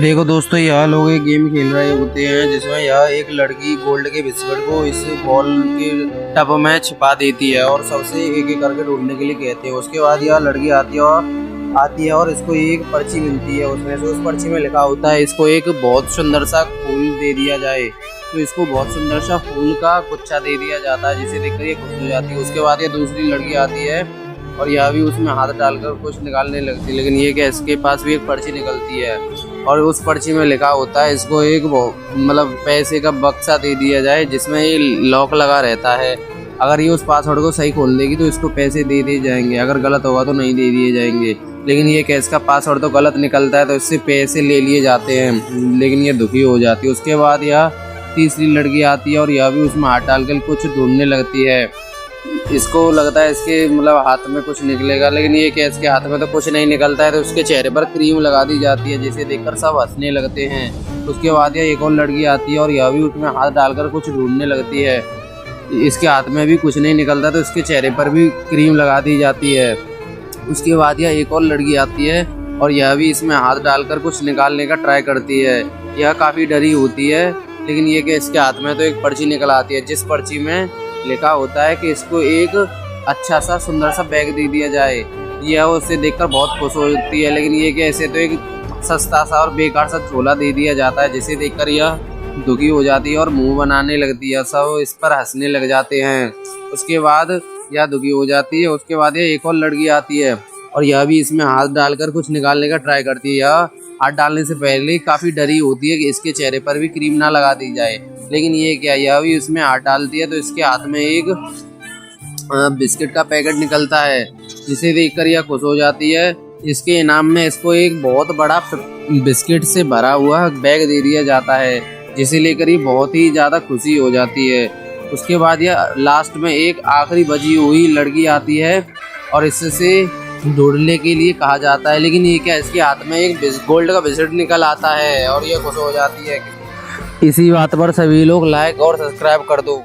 देखो दोस्तों, यहाँ लोग एक गेम खेल रहे होते हैं जिसमें यहाँ एक लड़की गोल्ड के बिस्किट को इस बॉल के टब में छिपा देती है और सबसे एक एक करके ढूंढने के लिए कहते हैं। उसके बाद यह लड़की आती है और इसको एक पर्ची मिलती है। उसमें से उस पर्ची में लिखा होता है इसको एक बहुत सुंदर सा फूल दे दिया जाए। तो इसको बहुत सुंदर सा फूल का गुच्छा दे दिया जाता है, जिसे देखकर ये खुश हो जाती है। उसके बाद ये दूसरी लड़की आती है और यह भी उसमें हाथ डालकर कुछ निकालने लगती है, लेकिन ये क्या इसके पास भी एक पर्ची निकलती है और उस पर्ची में लिखा होता है इसको एक मतलब पैसे का बक्सा दे दिया जाए जिसमें ये लॉक लगा रहता है। अगर ये उस पासवर्ड को सही खोल देगी तो इसको पैसे दे दिए जाएंगे, अगर गलत होगा तो नहीं दे दिए जाएंगे। लेकिन ये क्या इसका पासवर्ड तो गलत निकलता है तो इससे पैसे ले लिए जाते हैं, लेकिन ये दुखी हो जाती है। उसके बाद यह तीसरी लड़की आती है और यह भी उसमें हाथ डालकर कुछ ढूंढने लगती है। इसको लगता है इसके मतलब हाथ में कुछ निकलेगा, लेकिन ये क्या इसके हाथ में तो कुछ नहीं निकलता है। तो उसके चेहरे पर क्रीम लगा दी जाती है, जिसे देखकर सब हंसने लगते हैं। उसके बाद यह एक और लड़की आती है और यह भी उसमें हाथ डालकर कुछ ढूंढने लगती है। इसके हाथ में भी कुछ नहीं निकलता तो इसके चेहरे पर भी क्रीम लगा दी जाती है। उसके बाद यह एक और लड़की आती है और यह भी इसमें हाथ डालकर कुछ निकालने का ट्राई करती है। यह काफ़ी डरी होती है, लेकिन ये कि इसके हाथ में तो एक पर्ची निकल आती है, जिस पर्ची में लिखा होता है कि इसको एक अच्छा सा सुंदर सा बैग दे दिया जाए। यह उसे देखकर बहुत खुश होती है, लेकिन ये कि ऐसे तो एक सस्ता सा और बेकार सा झोला दे दिया जाता है, जिसे देखकर यह दुखी हो जाती है और मुंह बनाने लगती है। सब इस पर हंसने लग जाते हैं। उसके बाद यह दुखी हो जाती है। उसके बाद यह एक और लड़की आती है और यह भी इसमें हाथ डालकर कुछ निकालने का ट्राई करती है। यह हाथ डालने से पहले काफ़ी डरी होती है कि इसके चेहरे पर भी क्रीम ना लगा दी जाए, लेकिन ये क्या यह भी उसमें हाथ डालती है तो इसके हाथ में एक बिस्किट का पैकेट निकलता है, जिसे देखकर यह खुश हो जाती है। इसके इनाम में इसको एक बहुत बड़ा बिस्किट से भरा हुआ बैग दे दिया जाता है, जिसे लेकर ये बहुत ही ज़्यादा खुशी हो जाती है। उसके बाद यह लास्ट में एक आखिरी बची हुई लड़की आती है और इससे ढूंढने के लिए कहा जाता है, लेकिन ये क्या इसके हाथ में एक गोल्ड का बिस्किट निकल आता है और ये खुश हो जाती है। इसी बात पर सभी लोग लाइक और सब्सक्राइब कर दो।